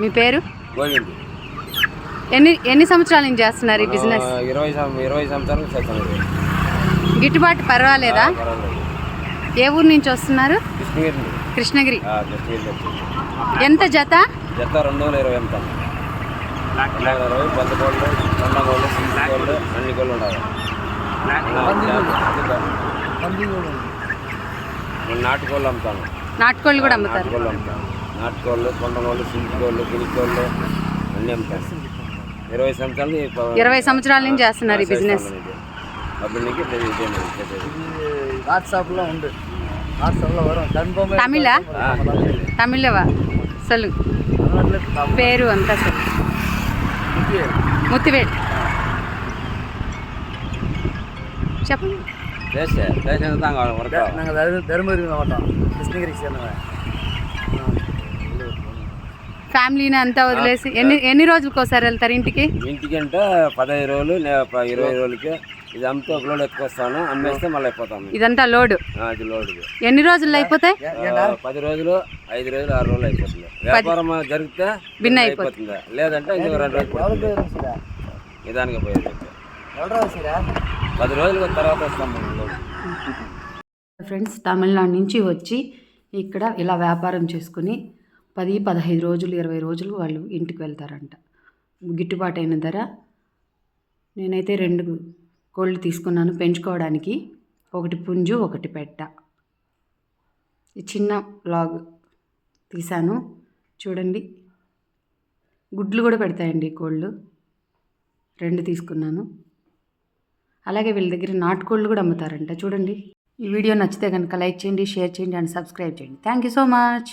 మీ పేరు? గోవింద్. ఎన్ని సంవత్సరాల నుంచి చేస్తున్నారు ఈ బిజినెస్? 20 సంవత్సరాలు చేస్తాను. గిట్టుబాటు పర్వాలేదా? ఏ ఊరు నుంచి వస్తున్నారు? కృష్ణగిరి. ఎంత జత? జత 220 అమ్ముతాను. 220 పెద్ద కోళ్ళు, సన్న కోళ్ళు, సింపుల్ కోళ్ళు, అన్ని కోళ్ళు ఉండాలి. నాటుకోళ్ళు అమ్ముతాను. నాటుకోళ్ళు కూడా అమ్ముతారు? నాటుకోళ్ళు అమ్ముతాను. నాటుకోళ్ళు, కొండ కోళ్ళు, సింపుల్ కోళ్ళు, గిని కోళ్ళు అన్నీ అమ్ముతాను. 20 సంవత్సరాల నుంచి చేస్తున్నారు ఈ బిజినెస్. వాట్సాప్లో ఉంది. తమిళవా? సలు పేరు అంతా సార్ ముత్తివేట్ చెప్పండి. தருமபுரி மாவட்டம் கிருஷ்ணகிரி சேர்ந்தவன். ఫ్యామిలీని అంతా వదిలేసి ఎన్ని రోజులకు ఒకసారి వెళ్తారు ఇంటికి? ఇంటికి అంటే 15 రోజులు 20 రోజులకి ఇది అమ్మితే ఒక లోడ్ ఎత్తుకొస్తాను, అమ్మేస్తే మళ్ళీ అయిపోతాను. ఇదంతా లోడు? అది లోడ్. ఎన్ని రోజుల్లో అయిపోతాయి? 10 రోజులు, 5 రోజులు, 6 రోజులు అయిపోతుంది. వ్యాపారం జరిగితే భిన్న అయిపోతుంది, లేదంటే ఇంకో 2 రోజులు పడుతుంది. నిదానికి పోయేది 10 రోజుల తర్వాత వస్తాము. ఫ్రెండ్స్, తమిళనాడు నుంచి వచ్చి ఇక్కడ ఇలా వ్యాపారం చేసుకుని 10, 15 రోజులు, 20 రోజులు వాళ్ళు ఇంటికి వెళ్తారంట. గిట్టుబాటు అయిన ధర. నేనైతే 2 కోళ్ళు తీసుకున్నాను పెంచుకోవడానికి. ఒకటి పుంజు, ఒకటి పెట్ట. ఈ చిన్న వ్లాగ్ తీశాను చూడండి. గుడ్లు కూడా పెడతాయండి కోళ్ళు. 2 తీసుకున్నాను. అలాగే వీళ్ళ దగ్గర నాటుకోళ్ళు కూడా అమ్ముతారంట చూడండి. ఈ వీడియో నచ్చితే కనుక లైక్ చేయండి, షేర్ చేయండి అండ్ సబ్స్క్రైబ్ చేయండి. Thank you so much.